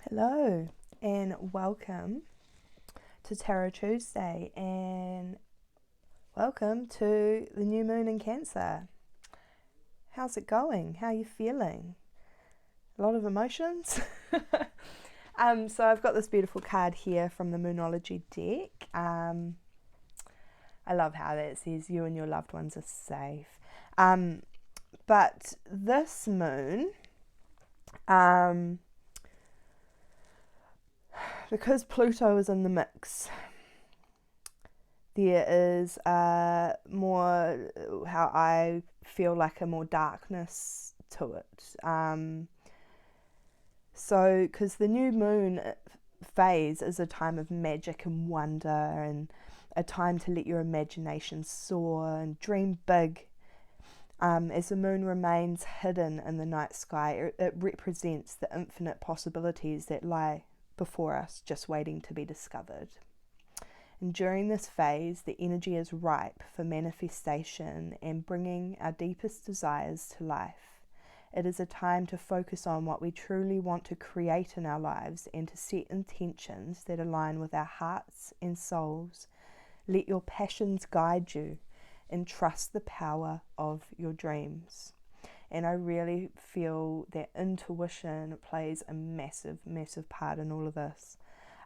Hello and welcome to Tarot Tuesday and welcome to the new moon in Cancer. How's it going? How are you feeling? A lot of emotions? So I've got this beautiful card here from the Moonology deck. I love how that says you and your loved ones are safe. But this moon, because Pluto is in the mix, there is more, how I feel like, a more darkness to it. So, because the new moon phase is a time of magic and wonder, and a time to let your imagination soar and dream big. As the moon remains hidden in the night sky, it represents the infinite possibilities that lie before us, just waiting to be discovered. And during this phase, the energy is ripe for manifestation and bringing our deepest desires to life. It is a time to focus on what we truly want to create in our lives and to set intentions that align with our hearts and souls. Let your passions guide you and trust the power of your dreams. And I really feel that intuition plays a massive, massive part in all of this.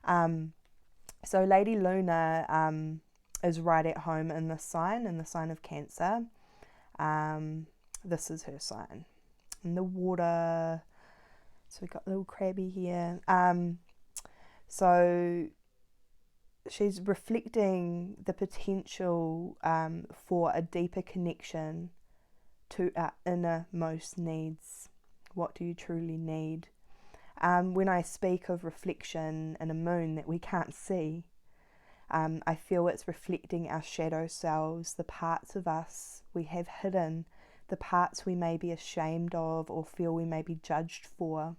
So Lady Luna is right at home in the sign of Cancer. This is her sign. In the water, so we've got a little crabby here. So she's reflecting the potential for a deeper connection to our innermost needs. What do you truly need? When I speak of reflection in a moon that we can't see, I feel it's reflecting our shadow selves, the parts of us we have hidden, the parts we may be ashamed of or feel we may be judged for.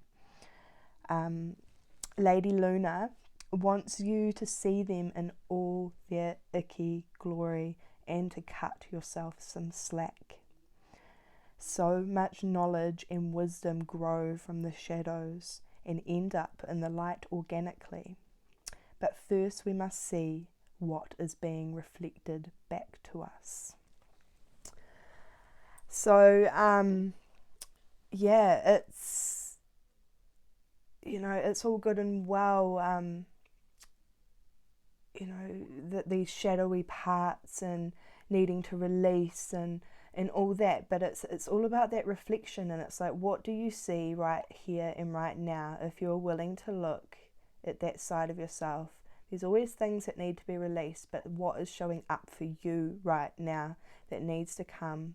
Lady Luna wants you to see them in all their icky glory and to cut yourself some slack. So much knowledge and wisdom grow from the shadows and end up in the light organically. But first we must see what is being reflected back to us. So, it's, it's all good and well, these shadowy parts and needing to release and all that, but it's all about that reflection. And it's like, what do you see right here and right now? If you're willing to look at that side of yourself, there's always things that need to be released, but what is showing up for you right now that needs to come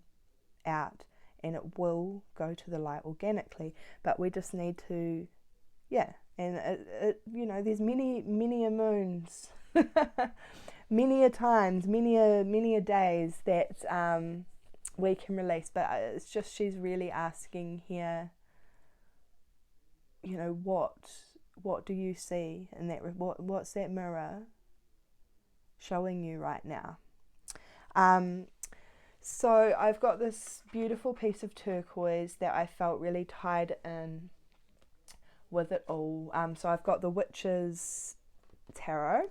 out, and it will go to the light organically. But we just need to, and there's many a moons many a times, many a days that we can release. But it's just, she's really asking here, what do you see in that? What's that mirror showing you right now? So I've got this beautiful piece of turquoise that I felt really tied in with it all. So I've got the Witch's Tarot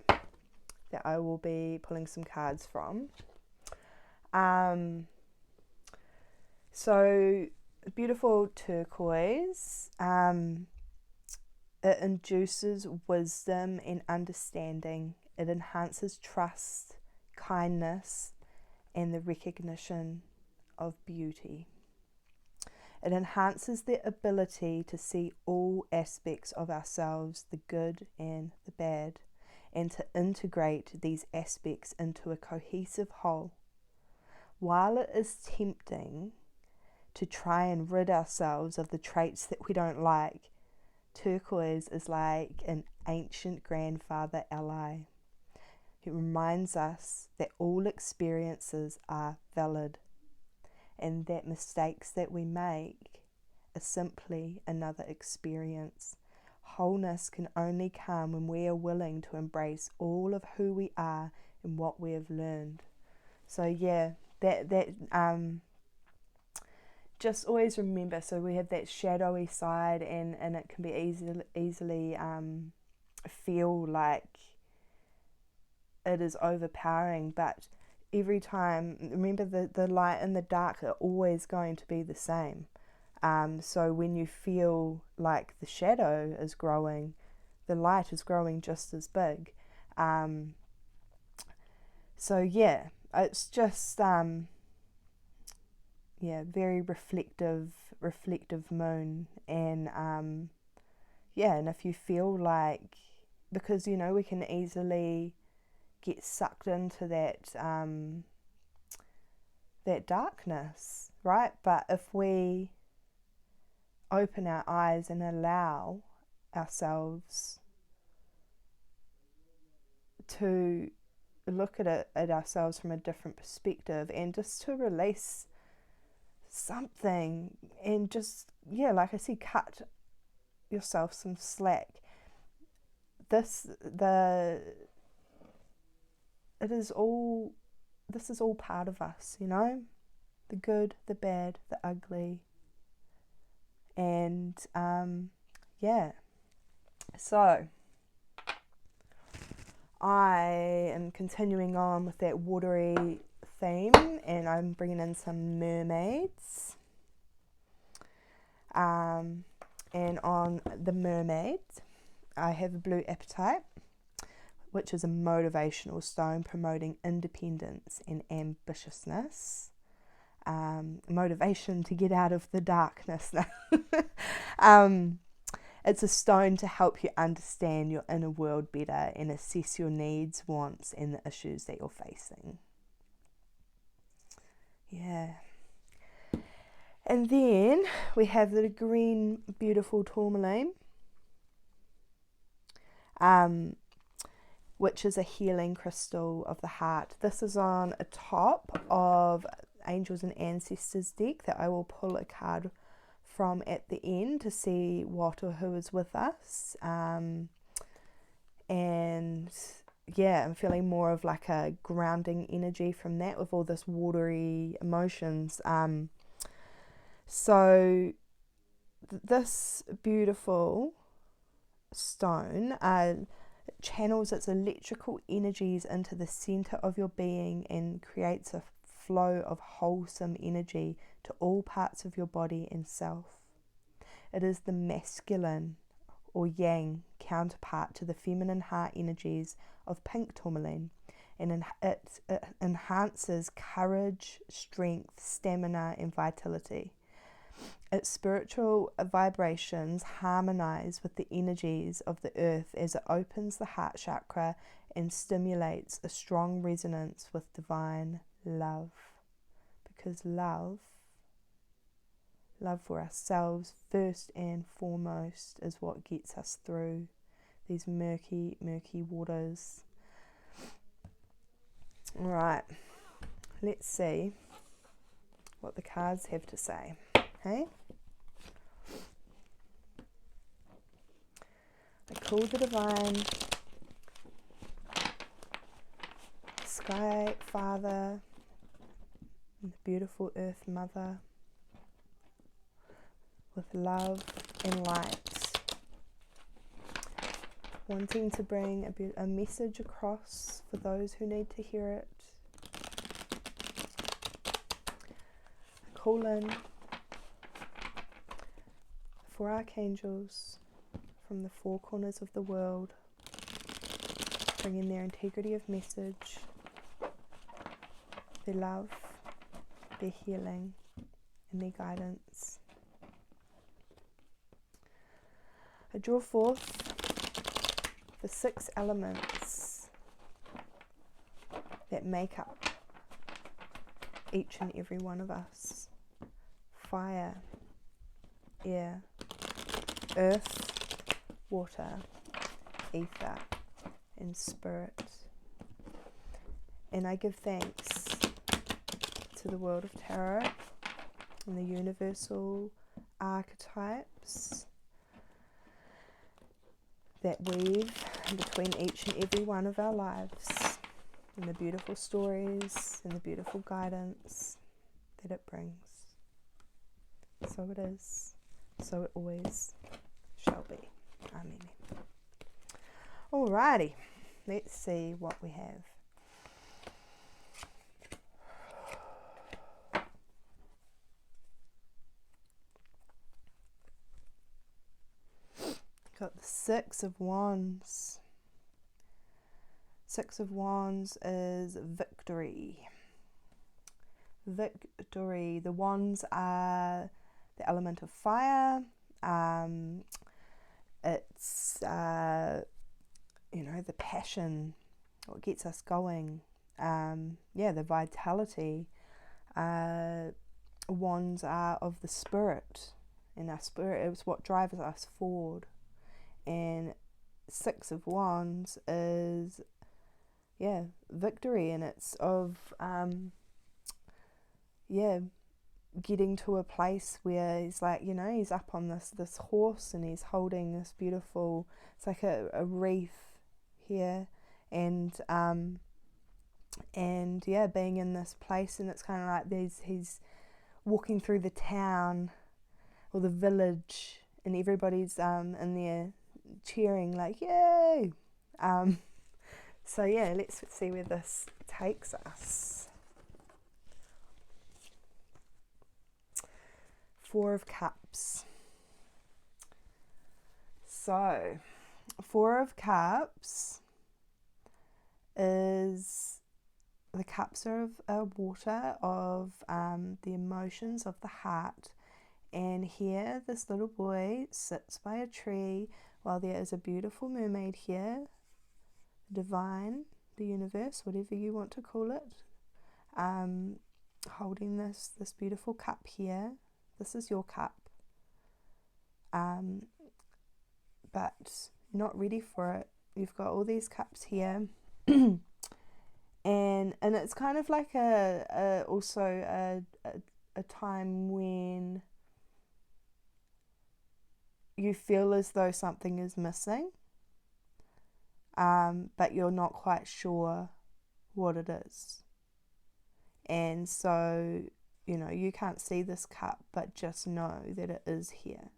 that I will be pulling some cards from. So beautiful turquoise. It induces wisdom and understanding. It enhances trust, kindness, and the recognition of beauty. It enhances the ability to see all aspects of ourselves, the good and the bad, and to integrate these aspects into a cohesive whole. While it is tempting to try and rid ourselves of the traits that we don't like, turquoise is like an ancient grandfather ally. It reminds us that all experiences are valid and that mistakes that we make are simply another experience. Wholeness can only come when we are willing to embrace all of who we are and what we have learned. So just always remember, so we have that shadowy side, and it can be easily feel like it is overpowering, but every time, remember, the light and the dark are always going to be the same. So when you feel like the shadow is growing, the light is growing just as big. So yeah, it's just very reflective moon, and and if you feel like, because we can easily get sucked into that darkness, right? But if we open our eyes and allow ourselves to look at ourselves from a different perspective, and just to release something, and just, like I said, cut yourself some slack. This is all part of us, the good, the bad, the ugly, and so I am continuing on with that watery theme, and I'm bringing in some mermaids. And on the mermaids, I have a blue apatite, which is a motivational stone promoting independence and ambitiousness. Motivation to get out of the darkness. It's a stone to help you understand your inner world better and assess your needs, wants, and the issues that you're facing. Yeah. And then we have the green, beautiful tourmaline, which is a healing crystal of the heart. This is on a top of Angels and Ancestors deck that I will pull a card from at the end to see what or who is with us. And I'm feeling more of like a grounding energy from that, with all this watery emotions. So this beautiful stone channels its electrical energies into the center of your being and creates a flow of wholesome energy to all parts of your body and self. It is the masculine or yang counterpart to the feminine heart energies of pink tourmaline, and it enhances courage, strength, stamina, and vitality. Its spiritual vibrations harmonize with the energies of the earth as it opens the heart chakra and stimulates a strong resonance with divine love. Because love for ourselves first and foremost is what gets us through these murky, murky waters. All right, let's see what the cards have to say. Hey? I call the divine Sky Father and the beautiful Earth Mother with love and light, wanting to bring a message across for those who need to hear it. I call in for archangels from the four corners of the world, bringing their integrity of message, their love, their healing, and their guidance. I draw forth the 6 elements that make up each and every one of us: fire, air, earth, water, ether, and spirit. And I give thanks to the world of tarot and the universal archetypes that weave between each and every one of our lives, and the beautiful stories and the beautiful guidance that it brings. So it is. So it always shall be. Amen. Alrighty, let's see what we have. Got the Six of Wands. Six of Wands is victory. Victory. The wands are the element of fire. It's the passion, what gets us going. The vitality. Wands are of the spirit, and our spirit is what drives us forward. And Six of Wands is victory, and it's of getting to a place where he's like, he's up on this horse, and he's holding this beautiful, it's like a wreath here, and being in this place, and it's kind of like he's walking through the town or the village, and everybody's in there cheering like, yay. Let's see where this takes us. Four of Cups. So, Four of Cups is, the cups are of water, of the emotions of the heart. And here, this little boy sits by a tree while there is a beautiful mermaid here, divine, the universe, whatever you want to call it, holding this beautiful cup here. This is your cup, but you're not ready for it. You've got all these cups here, and it's kind of like also a time when you feel as though something is missing, but you're not quite sure what it is. And so, you can't see this cup, but just know that it is here.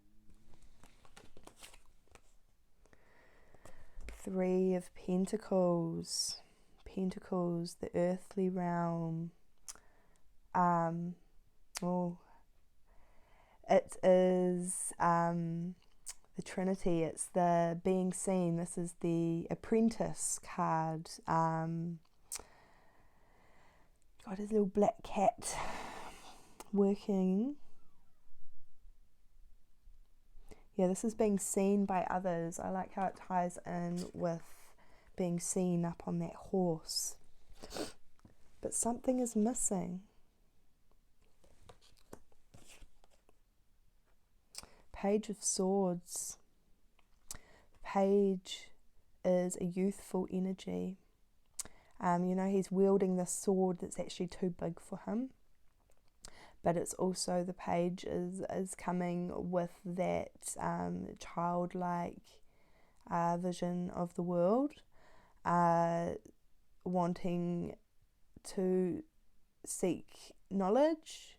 Three of Pentacles. Pentacles, the earthly realm. It is the Trinity. It's the being seen. This is the Apprentice card. Got his little black cat working. This is being seen by others. I like how it ties in with being seen up on that horse. But something is missing. Page of Swords. Page is a youthful energy. He's wielding this sword that's actually too big for him. But it's also, the page is coming with that childlike vision of the world, wanting to seek knowledge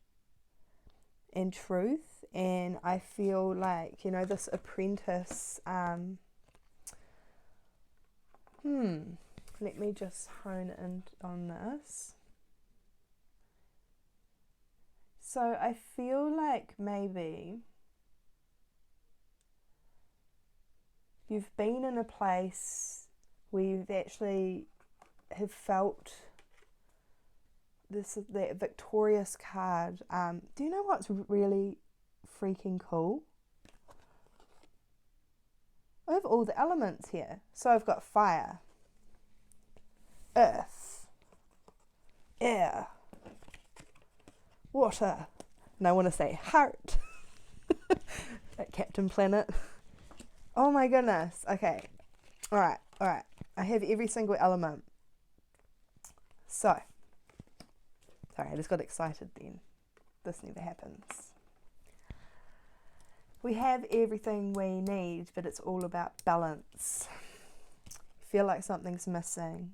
and truth. And I feel like, this apprentice, let me just hone in on this. So I feel like maybe you've been in a place where you've actually have felt that victorious card. Do you know what's really freaking cool? I have all the elements here. So I've got fire, earth, air, water, and I want to say heart. At Captain Planet. Oh my goodness. Okay. All right. I have every single element. So, sorry, I just got excited then. This never happens. We have everything we need, but it's all about balance. You feel like something's missing.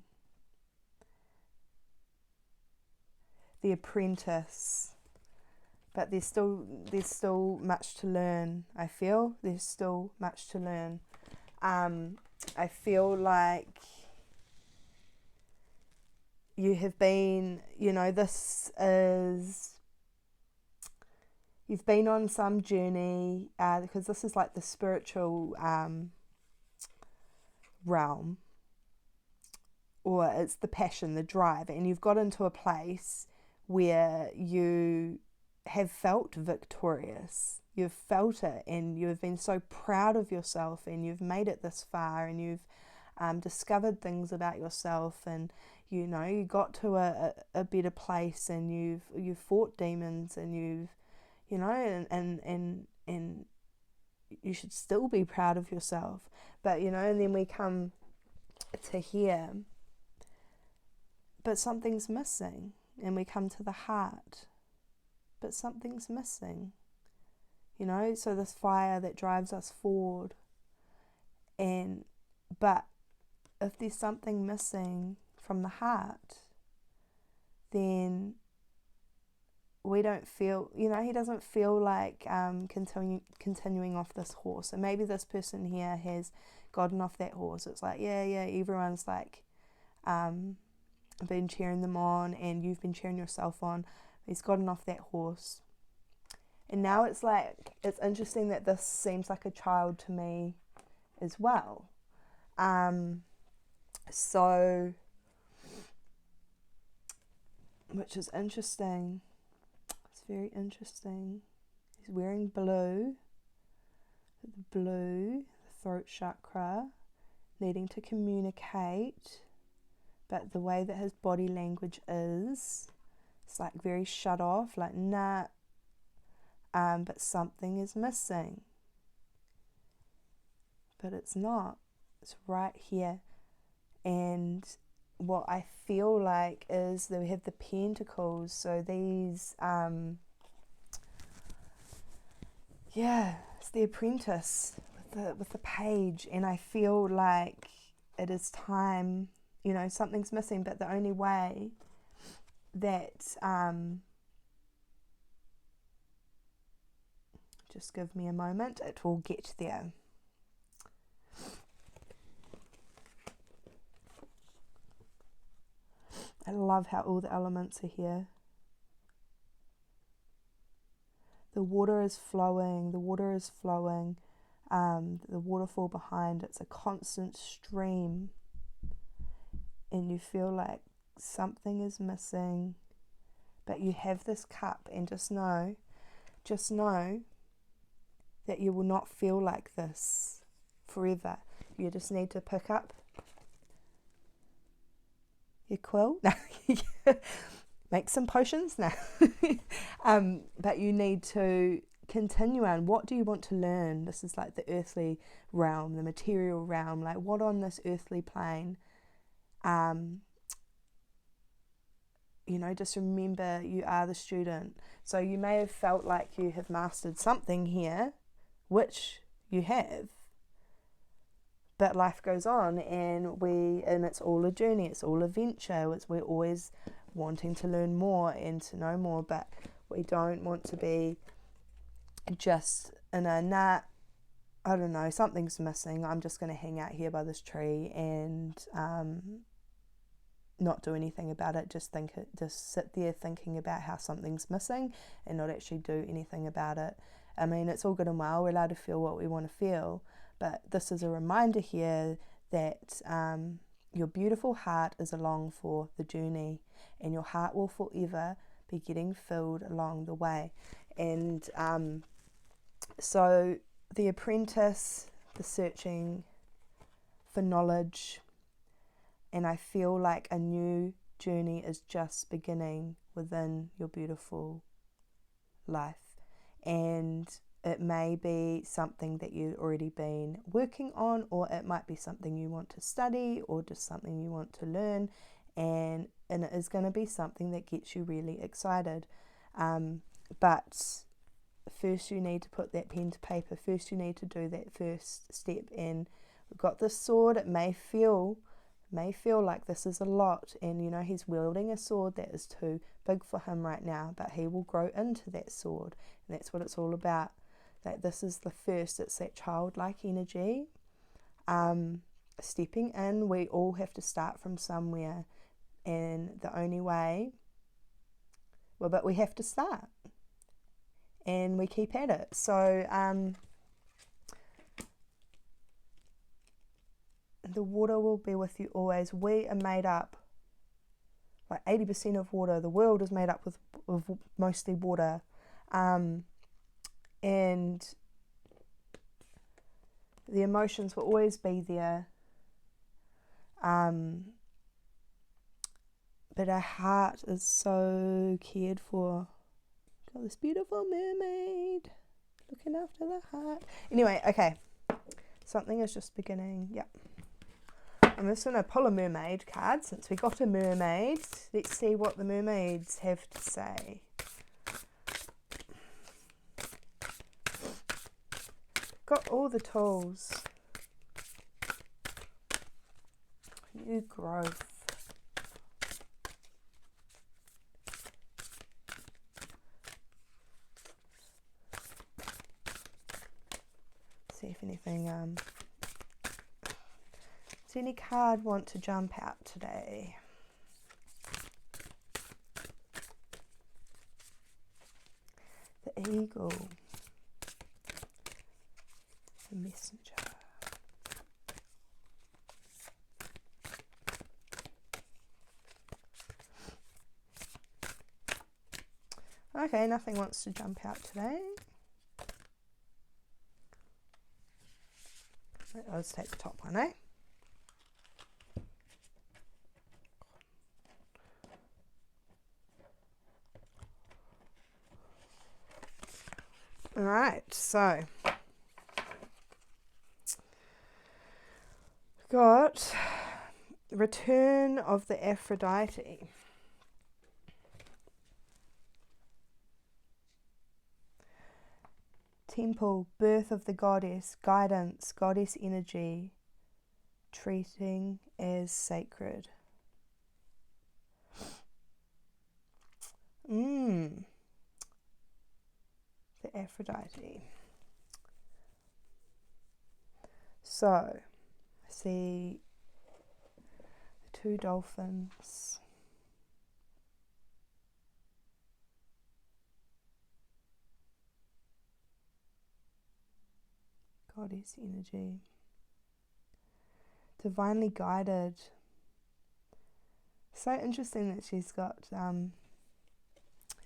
The apprentice. but there's still much to learn. I feel there's still much to learn. I feel like you have been, this is, you've been on some journey, because this is like the spiritual realm, or it's the passion, the drive, and you've got into a place where you have felt victorious. You've felt it, and you've been so proud of yourself, and you've made it this far, and you've discovered things about yourself, and you got to a better place, and you've fought demons, and you've and you should still be proud of yourself. But and then we come to here, but something's missing, and we come to the heart, but something's missing. So this fire that drives us forward, but if there's something missing from the heart, then we don't feel, he doesn't feel like continuing off this horse. And maybe this person here has gotten off that horse. It's like, yeah, everyone's like been cheering them on, and you've been cheering yourself on. He's gotten off that horse. And now it's interesting that this seems like a child to me as well. So, which is interesting. It's very interesting. He's wearing blue, the throat chakra, needing to communicate, but the way that his body language is, it's like very shut off, like nah. But something is missing. But it's not. It's right here. And what I feel like is that we have the pentacles. So these, it's the apprentice with the page. And I feel like it is time, something's missing. But the only way that, just give me a moment, it will get there. I love how all the elements are here. The water is flowing, the waterfall behind, it's a constant stream. And you feel like something is missing, but you have this cup, and just know that you will not feel like this forever. You just need to pick up your quill, make some potions now. But you need to continue on. What do you want to learn? This is like the earthly realm, the material realm. Like, what on this earthly plane? Just remember you are the student. So you may have felt like you have mastered something here, which you have, but life goes on, and it's all a journey, it's all a venture. We're always wanting to learn more and to know more, but we don't want to be just in a I don't know, something's missing, I'm just going to hang out here by this tree and not do anything about it, just sit there thinking about how something's missing and not actually do anything about it. I mean, it's all good and well, we're allowed to feel what we want to feel, but this is a reminder here that your beautiful heart is along for the journey, and your heart will forever be getting filled along the way. And so the apprentice, the searching for knowledge, and I feel like a new journey is just beginning within your beautiful life. And it may be something that you've already been working on, or it might be something you want to study, or just something you want to learn, and it is going to be something that gets you really excited. But first you need to put that pen to paper. First you need to do that first step. And we've got this sword. It may feel may feel like this is a lot, and you know, he's wielding a sword that is too big for him right now, but he will grow into that sword, and that's what it's all about. That this is the first, it's that childlike energy, stepping in. We all have to start from somewhere, and the only way, well, but we have to start, and we keep at it. So the water will be with you always. We are made up like 80% of water. The world is made up of mostly water, and the emotions will always be there, but our heart is so cared for. Got this beautiful mermaid looking after the heart. Anyway, okay, something is just beginning. Yep. I'm just going to pull a mermaid card since we got a mermaid. Let's see what the mermaids have to say. Got all the tools. New growth. See if anything does any card want to jump out today? The eagle. The messenger. Okay, nothing wants to jump out today. Let's take the top one, eh? Alright, so got Return of the Aphrodite. Temple, birth of the goddess, guidance, goddess energy, treating as sacred. The Aphrodite. So, I see the two dolphins. Goddess energy. Divinely guided. So interesting that she's got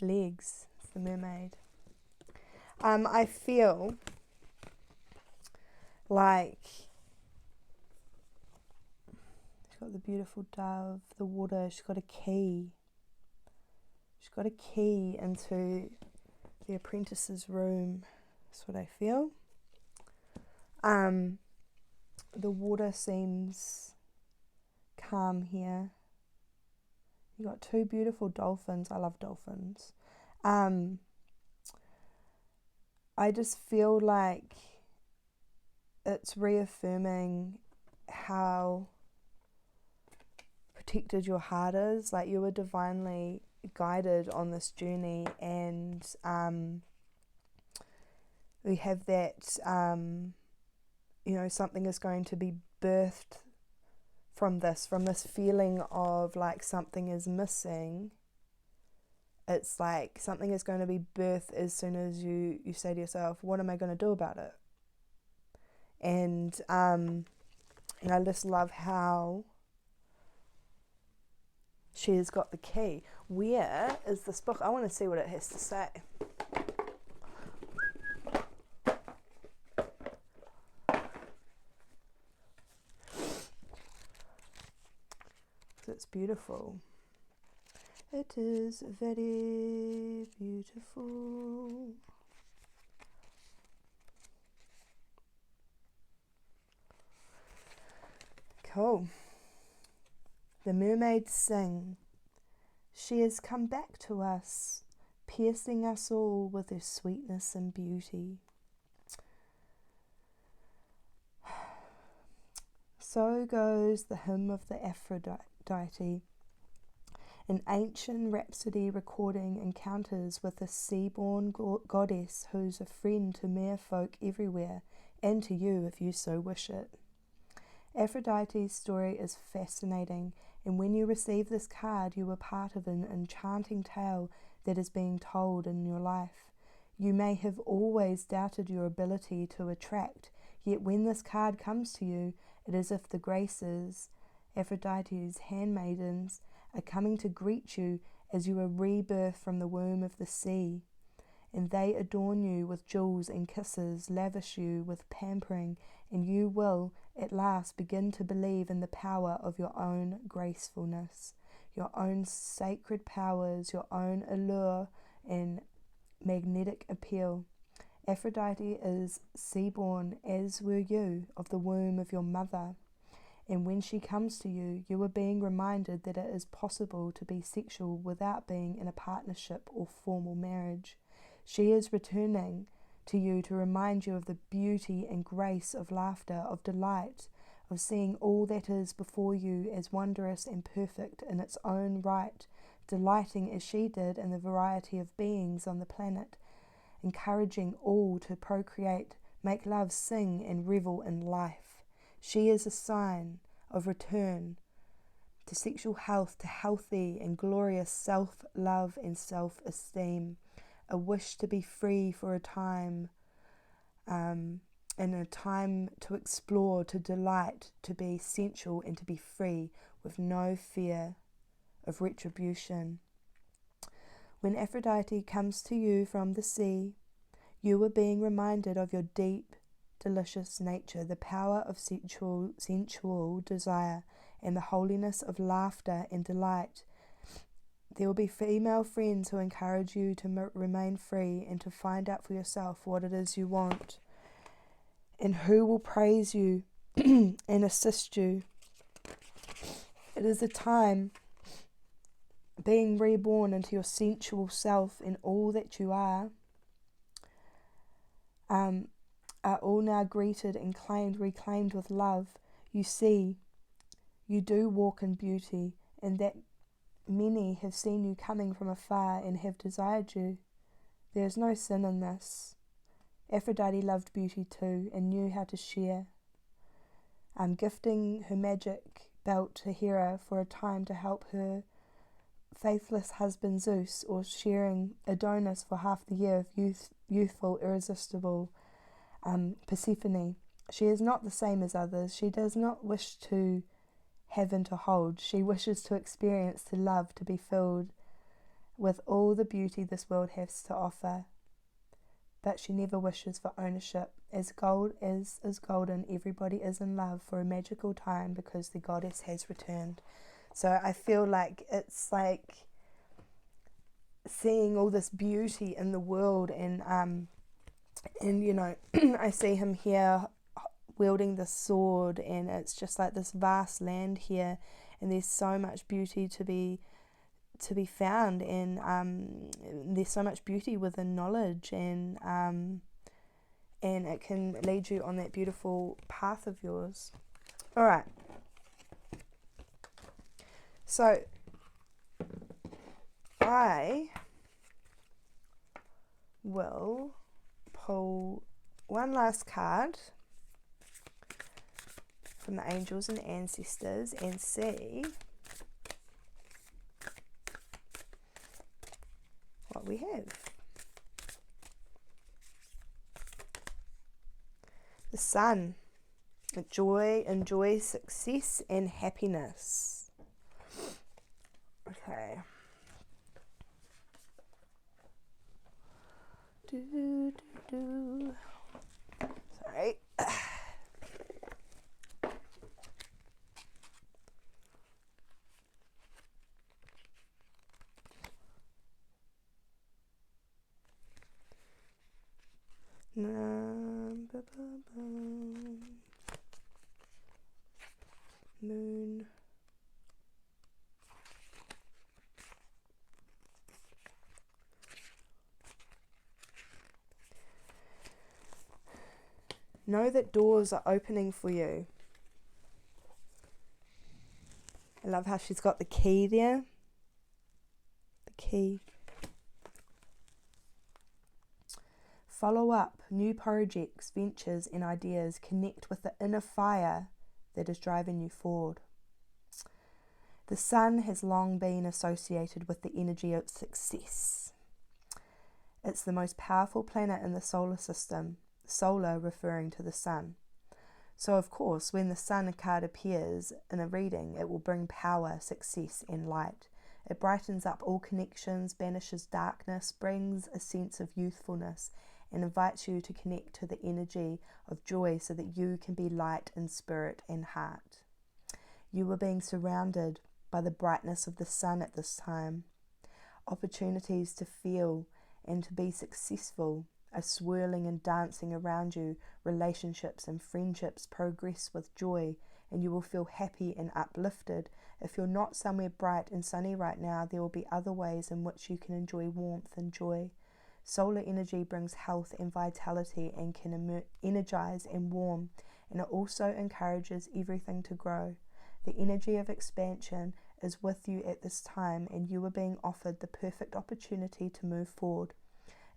legs. It's the mermaid. I feel like she's got the beautiful dove, the water, she's got a key. She's got a key into the apprentice's room. That's what I feel. The water seems calm here. You got two beautiful dolphins. I love dolphins. I just feel like it's reaffirming how protected your heart is. Like, you were divinely guided on this journey, and we have that, you know, something is going to be birthed from this feeling of like something is missing. It's like something is going to be birthed as soon as you say to yourself, what am I going to do about it? And I just love how she has got the key. Where is this book? I want to see what it has to say. It's beautiful. It is very beautiful. Cool. The mermaids sing. She has come back to us, piercing us all with her sweetness and beauty. So goes the hymn of the Aphrodite, an ancient rhapsody recording encounters with a sea-born goddess who's a friend to mere folk everywhere, and to you if you so wish it. Aphrodite's story is fascinating, and when you receive this card, you are part of an enchanting tale that is being told in your life. You may have always doubted your ability to attract, yet when this card comes to you, it is as if the Graces, Aphrodite's handmaidens, are coming to greet you as you are rebirthed from the womb of the sea. And they adorn you with jewels and kisses, lavish you with pampering, and you will, at last, begin to believe in the power of your own gracefulness, your own sacred powers, your own allure and magnetic appeal. Aphrodite is sea-born, as were you, of the womb of your mother. And when she comes to you, you are being reminded that it is possible to be sexual without being in a partnership or formal marriage. She is returning to you to remind you of the beauty and grace of laughter, of delight, of seeing all that is before you as wondrous and perfect in its own right, delighting as she did in the variety of beings on the planet, encouraging all to procreate, make love, sing, and revel in life. She is a sign of return to sexual health, to healthy and glorious self-love and self-esteem, a wish to be free for a time, and a time to explore, to delight, to be sensual and to be free with no fear of retribution. When Aphrodite comes to you from the sea, you are being reminded of your deep, delicious nature, the power of sensual desire, and the holiness of laughter and delight. There will be female friends who encourage you to remain free and to find out for yourself what it is you want, and who will praise you and assist you. It is a time being reborn into your sensual self, and all that you are all now greeted and reclaimed with love. You see, you do walk in beauty, and that many have seen you coming from afar and have desired you. There is no sin in this. Aphrodite loved beauty too and knew how to share. Gifting her magic belt to Hera for a time to help her faithless husband Zeus, or sharing Adonis for half the year of youthful, irresistible Persephone. She is not the same as others. She does not wish to have and to hold. She wishes to experience, to love, to be filled with all the beauty this world has to offer. But she never wishes for ownership. As gold is golden, everybody is in love for a magical time because the goddess has returned. So I feel like it's like seeing all this beauty in the world, and you know, I see him here wielding the sword, and it's just like this vast land here, and there's so much beauty to be found, and there's so much beauty within knowledge, and it can lead you on that beautiful path of yours. All right. So I will pull one last card from the angels and ancestors and see what we have. The Sun. Enjoy success and happiness. Okay. Sorry. Moon. Know that doors are opening for you. I love how she's got the key there. The key. Follow up new projects, ventures, and ideas. Connect with the inner fire that is driving you forward. The sun has long been associated with the energy of success. It's the most powerful planet in the solar system, solar referring to the sun. So of course, when the sun card appears in a reading, it will bring power, success, and light. It brightens up all connections, banishes darkness, brings a sense of youthfulness, and invites you to connect to the energy of joy so that you can be light in spirit and heart. You are being surrounded by the brightness of the sun at this time. Opportunities to feel and to be successful are swirling and dancing around you. Relationships and friendships progress with joy, and you will feel happy and uplifted. If you're not somewhere bright and sunny right now, there will be other ways in which you can enjoy warmth and joy. Solar energy brings health and vitality and can energize and warm, and it also encourages everything to grow. The energy of expansion is with you at this time, and you are being offered the perfect opportunity to move forward.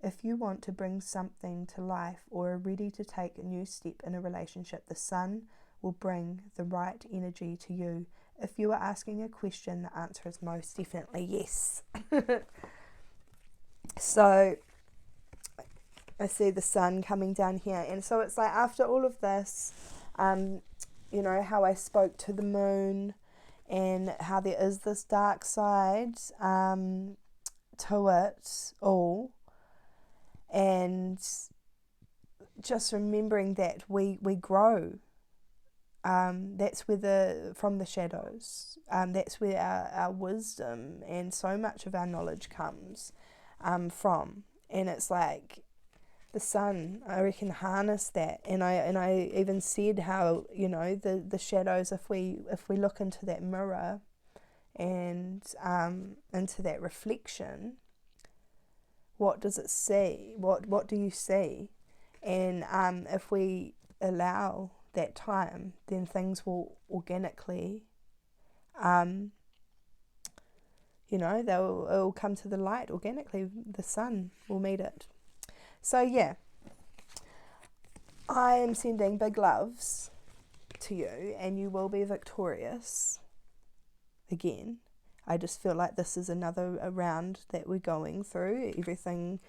If you want to bring something to life or are ready to take a new step in a relationship, the sun will bring the right energy to you. If you are asking a question, the answer is most definitely yes. So I see the sun coming down here, and so it's like after all of this, you know, how I spoke to the moon and how there is this dark side to it all, and just remembering that we grow. That's where from the shadows, that's where our wisdom and so much of our knowledge comes from. And it's like the sun, I reckon, harness that. And I even said how, you know, the shadows, if we look into that mirror and into that reflection, what does it see? What do you see? And if we allow that time, then things will organically, you know, it'll come to the light organically. The sun will meet it. So yeah, I am sending big loves to you, and you will be victorious again. I just feel like this is another round that we're going through. Everything,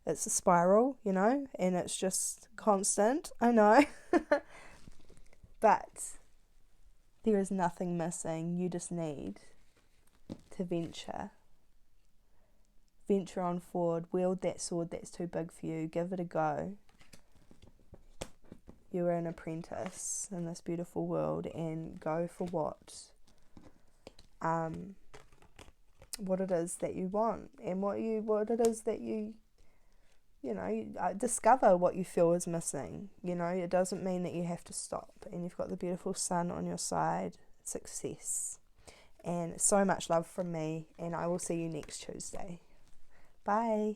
it's a spiral, you know, and it's just constant, I know. But there is nothing missing. You just need to venture on forward, wield that sword that's too big for you, give it a go. You are an apprentice in this beautiful world, and go for what it is that you want, and what it is that you discover what you feel is missing. You know, it doesn't mean that you have to stop, and you've got the beautiful sun on your side. Success, and so much love from me, and I will see you next Tuesday. Bye.